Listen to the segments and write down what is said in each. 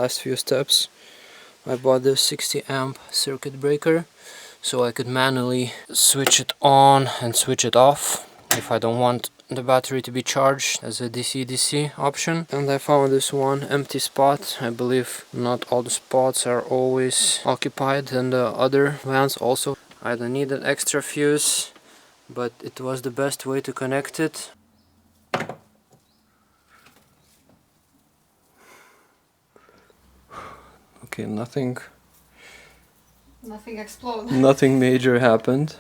last few steps. I bought this 60 amp circuit breaker so I could manually switch it on and switch it off if I don't want the battery to be charged as a DC-DC option. And I found this one empty spot. I believe not all the spots are always occupied, and the other vans also. I don't need an extra fuse, but it was the best way to connect it. Okay, nothing exploded. Nothing major happened.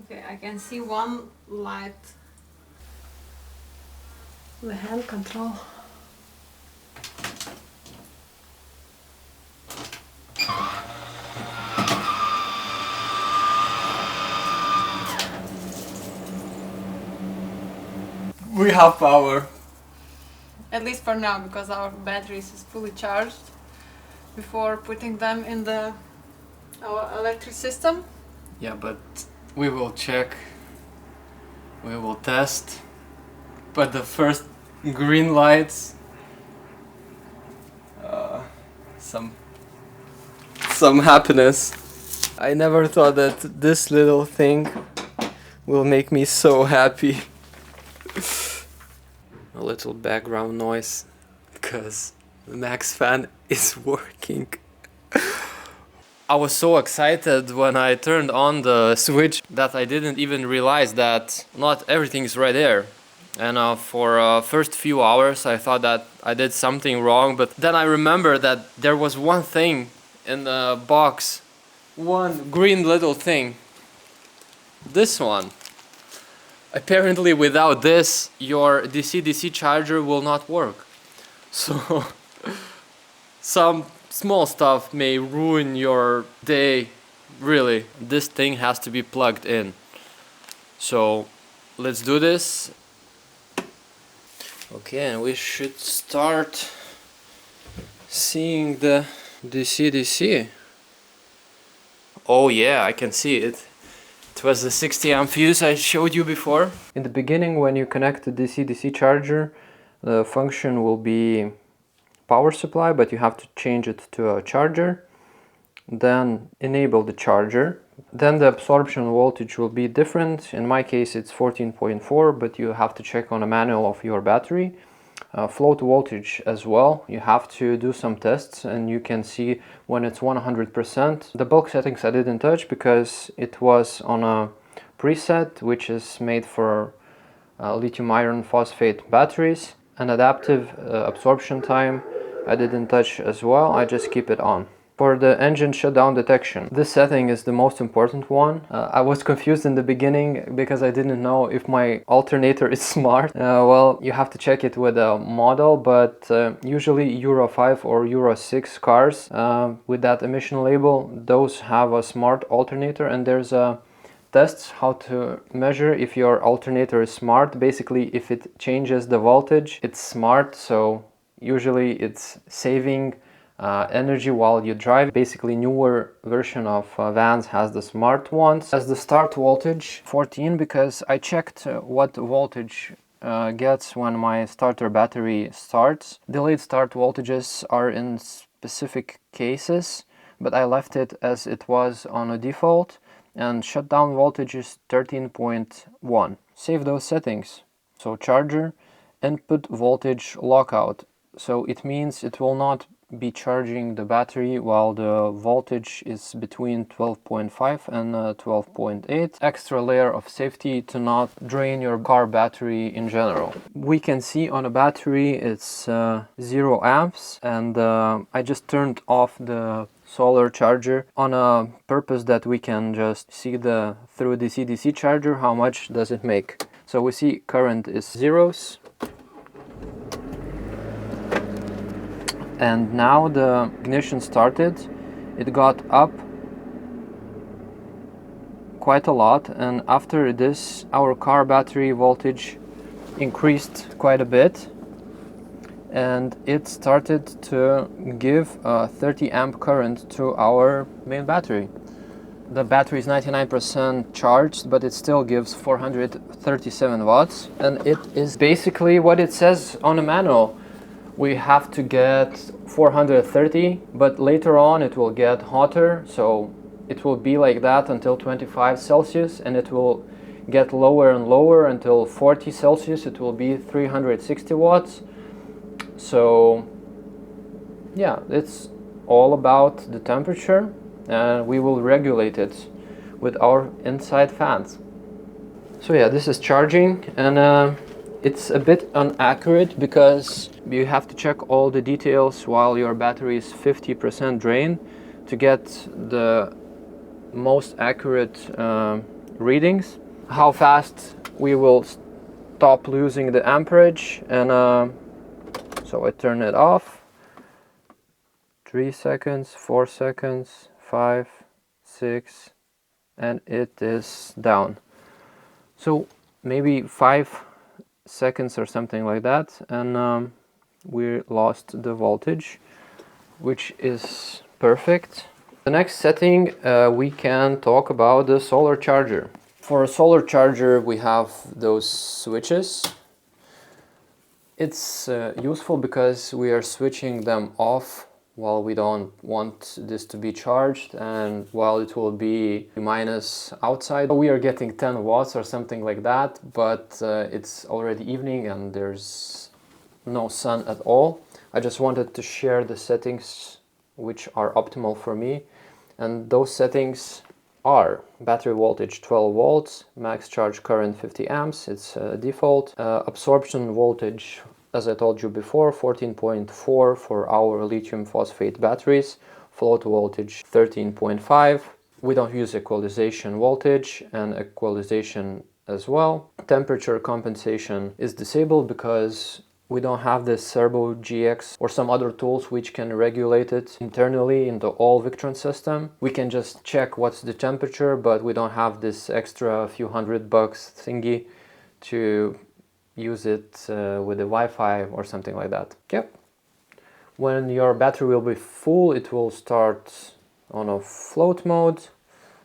Okay, I can see one light. The hand control. We have power. At least for now, because our batteries is fully charged before putting them in our electric system. Yeah, but we will check. We will test. But the first green lights, some happiness. I never thought that this little thing will make me so happy. A little background noise because the Max fan is working. I was so excited when I turned on the switch that I didn't even realize that not everything is right there. And for first few hours I thought that I did something wrong, but then I remember that there was one thing in the box, one green little thing. This one. Apparently without this your DC-DC charger will not work. So some small stuff may ruin your day, really. This thing has to be plugged in. So let's do this. Okay, and we should start seeing the DC-DC. Oh yeah, I can see it. It was the 60 amp fuse I showed you before. In the beginning, when you connect the DC-DC charger, the function will be power supply, but you have to change it to a charger. Then enable the charger. Then the absorption voltage will be different. In my case it's 14.4, but you have to check on a manual of your battery. Float voltage as well. You have to do some tests and you can see when it's 100%. The bulk settings I didn't touch because it was on a preset which is made for lithium iron phosphate batteries. And adaptive absorption time I didn't touch as well, I just keep it on. For the engine shutdown detection, this setting is the most important one. I was confused in the beginning because I didn't know if my alternator is smart. Well, you have to check it with a model, but usually Euro 5 or Euro 6 cars with that emission label, those have a smart alternator, and there's a tests how to measure if your alternator is smart. Basically, if it changes the voltage, it's smart, so usually it's saving energy while you drive. Basically, newer version of vans has the smart ones. As the start voltage 14, because I checked what voltage gets when my starter battery starts. Delayed start voltages are in specific cases, but I left it as it was on a default, and shutdown voltage is 13.1. Save those settings. So charger, input voltage lockout. So it means it will not be charging the battery while the voltage is between 12.5 and 12.8. Extra layer of safety to not drain your car battery in general. We can see on a battery it's 0 amps, and I just turned off the solar charger on a purpose that we can just see through the DC-DC charger how much does it make. So we see current is zeros. And now the ignition started, it got up quite a lot, and after this our car battery voltage increased quite a bit, and it started to give a 30 amp current to our main battery. The battery is 99% charged, but it still gives 437 watts, and it is basically what it says on the manual. we have to get 430, but later on it will get hotter, so it will be like that until 25 Celsius, and it will get lower and lower until 40 Celsius. It will be 360 watts. So yeah, it's all about the temperature, and we will regulate it with our inside fans. So yeah, this is charging, and it's a bit inaccurate because you have to check all the details while your battery is 50% drained to get the most accurate readings. How fast we will stop losing the amperage, and so I turn it off. 3 seconds, 4 seconds, 5, 6, and it is down. So maybe 5 seconds or something like that, and we lost the voltage, which is perfect. The next setting, we can talk about the solar charger. For a solar charger, we have those switches. It's useful because we are switching them off while we don't want this to be charged, and while it will be minus outside. We are getting 10 watts or something like that, but it's already evening and there's no sun at all. I just wanted to share the settings which are optimal for me, and those settings are battery voltage 12 volts, max charge current 50 amps, it's default. Absorption voltage, as I told you before, 14.4 for our lithium phosphate batteries. Float voltage 13.5. We don't use equalization voltage and equalization as well. Temperature compensation is disabled because we don't have this Servo GX or some other tools which can regulate it internally in the all Victron system. We can just check what's the temperature, but we don't have this extra few $100 thingy to use it with the Wi-Fi or something like that. Yep. When your battery will be full, it will start on a float mode.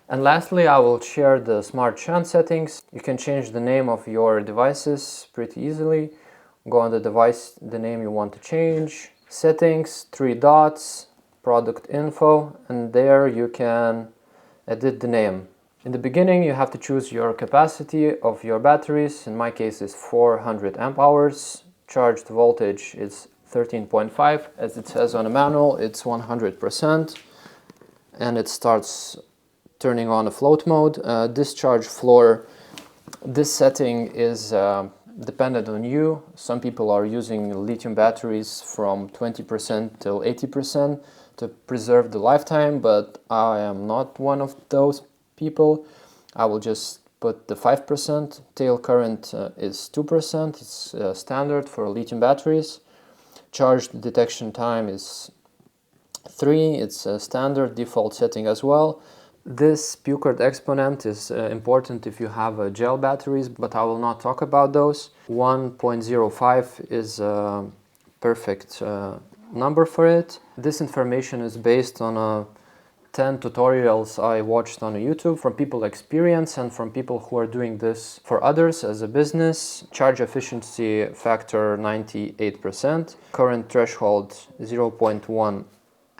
And lastly, I will share the smart shunt settings. You can change the name of your devices pretty easily. Go on the device, the name you want to change, settings, 3 dots, product info, and there you can edit the name. In the beginning, you have to choose your capacity of your batteries. In my case, it's 400 amp hours. Charged voltage is 13.5. As it says on the manual, it's 100%, and it starts turning on a float mode. Discharge floor, this setting is dependent on you. Some people are using lithium batteries from 20% till 80% to preserve the lifetime, but I am not one of those people. I will just put the 5%. Tail current is 2%. It's standard for lithium batteries. Charge detection time is 3. It's a standard default setting as well. This Puchert exponent is important if you have gel batteries, but I will not talk about those. 1.05 is a perfect number for it. This information is based on 10 tutorials I watched on YouTube from people experience and from people who are doing this for others as a business. Charge efficiency factor 98%, current threshold 0.1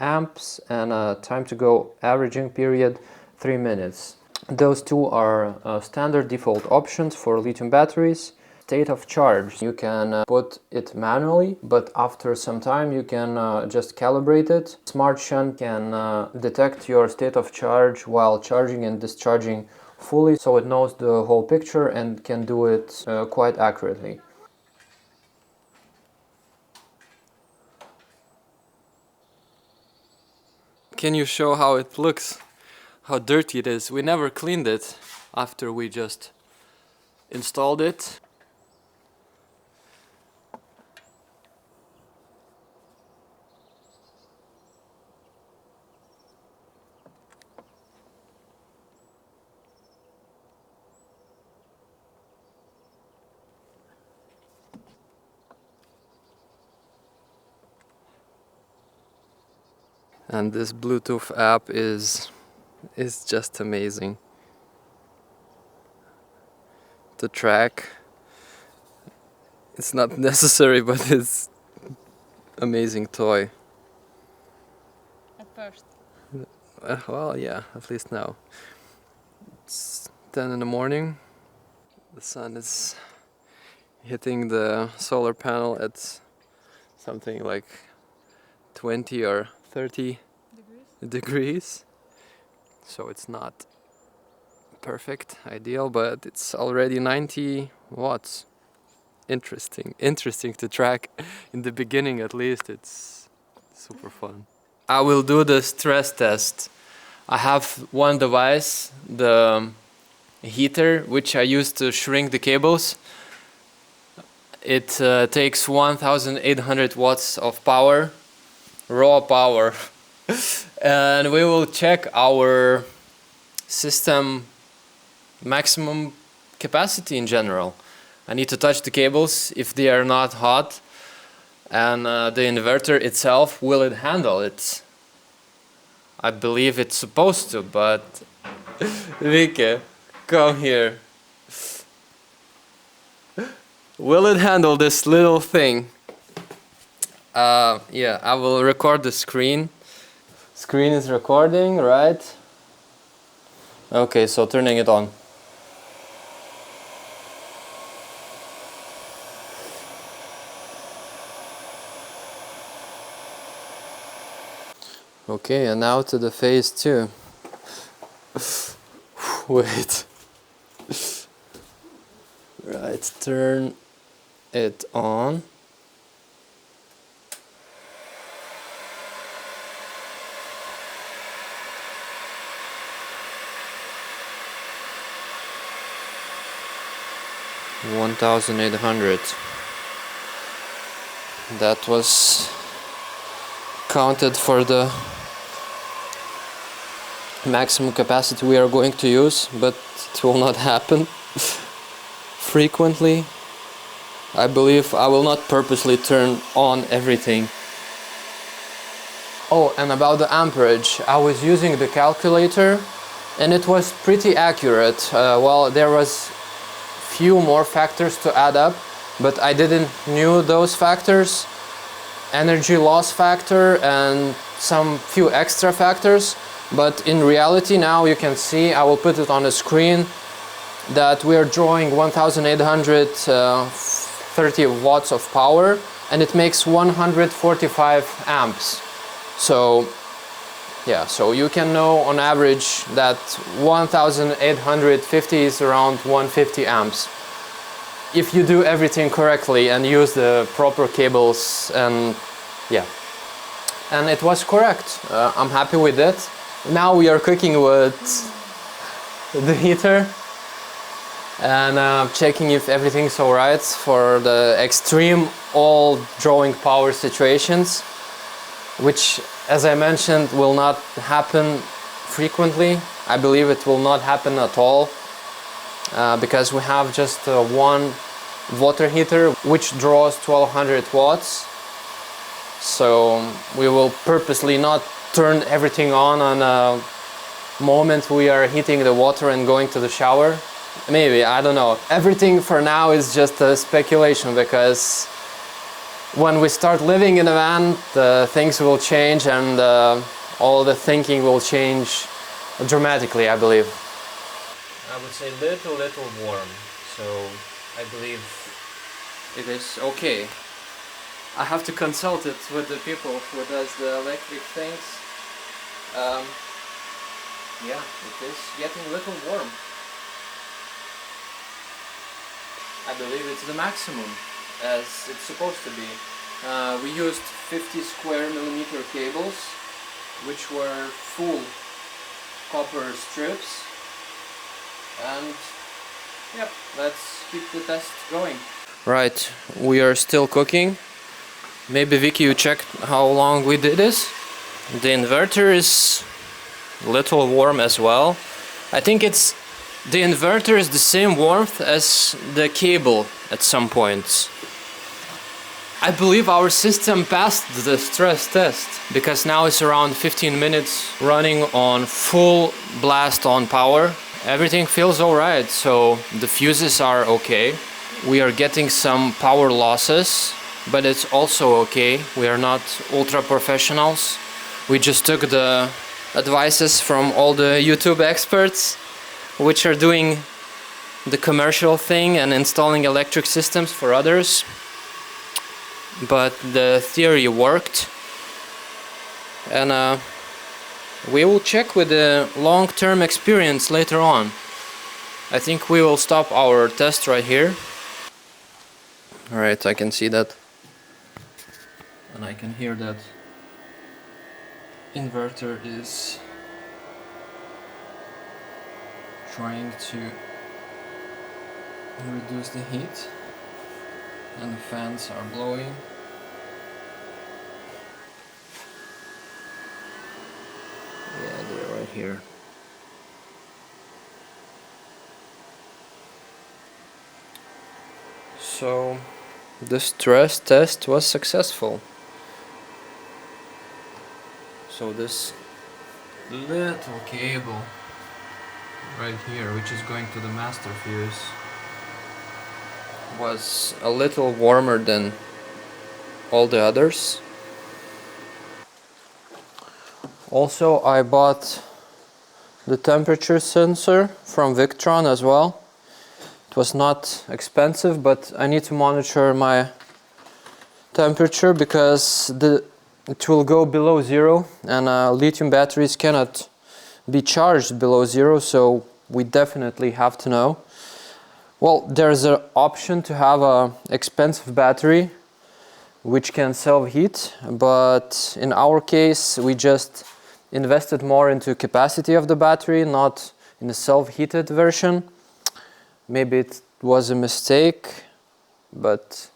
amps, and time to go averaging period 3 minutes. Those two are standard default options for lithium batteries. State of charge, you can put it manually, but after some time you can just calibrate it. Smart shunt can detect your state of charge while charging and discharging fully, so it knows the whole picture and can do it quite accurately. Can you show how it looks? How dirty it is? We never cleaned it after we just installed it. And this Bluetooth app is just amazing. The track, it's not necessary, but it's amazing toy. At first. Well, yeah, at least now. It's 10 in the morning. The sun is hitting the solar panel at something like 20 or 30 degrees. So it's not perfect, ideal, but it's already 90 watts. Interesting to track. In the beginning, at least, it's super fun. I will do the stress test. I have one device, the heater, which I use to shrink the cables. It takes 1800 watts of power, raw power. And we will check our system maximum capacity in general. I need to touch the cables if they are not hot, and the inverter itself, will it handle it? I believe it's supposed to, but Vicky, come here. Will it handle this little thing? Yeah, I will record the screen. Screen is recording, right? Okay, so turning it on. Okay, and now to the phase 2. Wait. Right, turn it on. $1,800. That was counted for the maximum capacity we are going to use, but it will not happen frequently. I believe I will not purposely turn on everything. Oh, and about the amperage, I was using the calculator and it was pretty accurate. Well, there was few more factors to add up, but I didn't knew those factors. Energy loss factor and some few extra factors, but in reality now you can see, I will put it on the screen, that we are drawing 1830 watts of power and it makes 145 amps. So yeah, so you can know on average that 1850 is around 150 amps. If you do everything correctly and use the proper cables, and yeah, and it was correct. I'm happy with it. Now we are cooking with the heater and checking if everything's alright for the extreme all drawing power situations, which, as I mentioned, will not happen frequently. I believe it will not happen at all. Because we have just one water heater which draws 1200 watts, so we will purposely not turn everything on a moment we are heating the water and going to the shower. Maybe, I don't know. Everything for now is just a speculation, because when we start living in a van, the things will change and all the thinking will change dramatically, I believe. I would say little warm, so I believe it is okay. I have to consult it with the people who does the electric things. Yeah, it is getting a little warm. I believe it's the maximum, as it's supposed to be. We used 50 square millimeter cables, which were full copper strips. And yep, let's keep the test going. Right, we are still cooking. Maybe Vicky, you checked how long we did this? The inverter is a little warm as well. I think it's the inverter is the same warmth as the cable at some points. I believe our system passed the stress test, because now it's around 15 minutes running on full blast on power. Everything feels alright, so the fuses are okay. We are getting some power losses, but it's also okay. We are not ultra professionals. We just took the advices from all the YouTube experts, which are doing the commercial thing and installing electric systems for others. But the theory worked, and we will check with the long-term experience later on. I think we will stop our test right here. Alright, I can see that, and I can hear that inverter is trying to reduce the heat, and the fans are blowing. Yeah, they're right here. So the stress test was successful. So this little cable right here, which is going to the master fuse, was a little warmer than all the others. Also, I bought the temperature sensor from Victron as well. It was not expensive, but I need to monitor my temperature because it will go below zero, and lithium batteries cannot be charged below zero, so we definitely have to know. Well, there's an option to have an expensive battery which can self-heat, but in our case we just invested more into capacity of the battery, not in the self-heated version. Maybe it was a mistake, but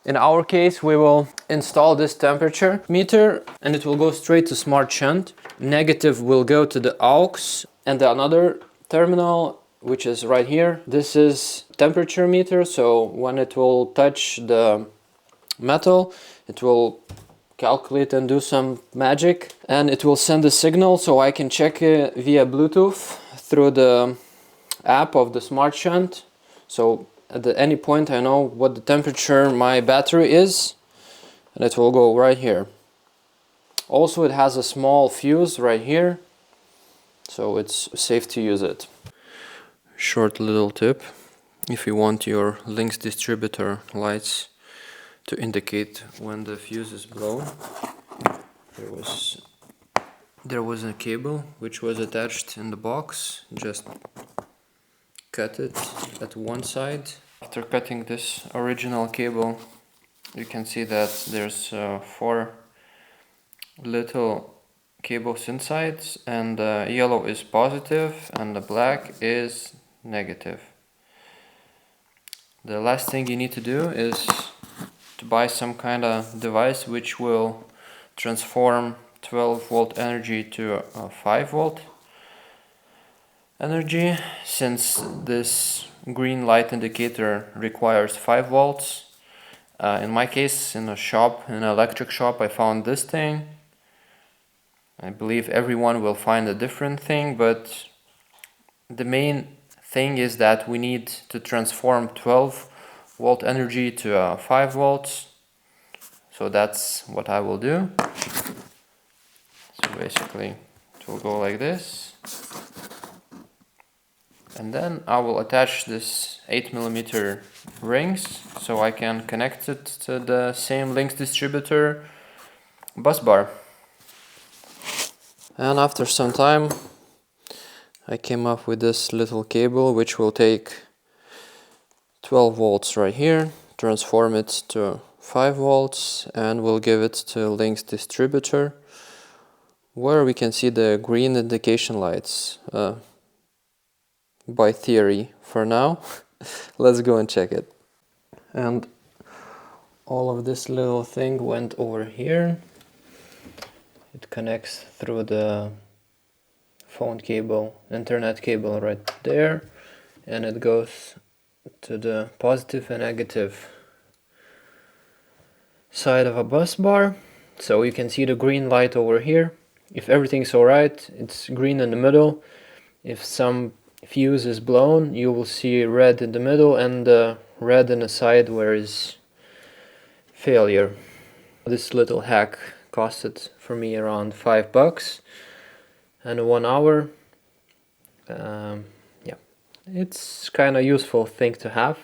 in our case we will install this temperature meter and it will go straight to smart shunt. Negative will go to the aux, and another terminal, which is right here, this is temperature meter, so when it will touch the metal it will calculate and do some magic, and it will send a signal so I can check it via Bluetooth through the app of the smart shunt. So at any point I know what the temperature my battery is, and it will go right here. Also, it has a small fuse right here, so it's safe to use it. Short little tip: if you want your Lynx distributor lights to indicate when the fuse is blown, there was a cable which was attached in the box. Just cut it at one side. After cutting this original cable, you can see that there's 4 little cables inside, and the yellow is positive and the black is negative. The last thing you need to do is to buy some kind of device which will transform 12 volt energy to 5 volt energy, since this green light indicator requires 5 volts. In my case, in an electric shop, I found this thing. I believe everyone will find a different thing, but the main thing is that we need to transform 12 volt energy to 5 volts. So that's what I will do. So basically it will go like this, and then I will attach this 8mm rings so I can connect it to the same Lynx distributor bus bar. And after some time I came up with this little cable which will take 12 volts right here, transform it to 5 volts, and we'll give it to Lynx distributor, where we can see the green indication lights. By theory for now. Let's go and check it. And all of this little thing went over here. It connects through the phone cable, internet cable right there, and it goes to the positive and negative side of a bus bar. So you can see the green light over here. If everything's alright, it's green in the middle. If some fuse is blown, you will see red in the middle and red in the side where is failure. This little hack costed for me around $5 and 1 hour. Yeah, it's kind of useful thing to have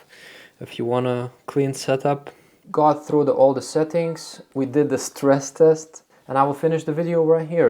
if you want a clean setup. Got through all the settings, we did the stress test, and I will finish the video right here.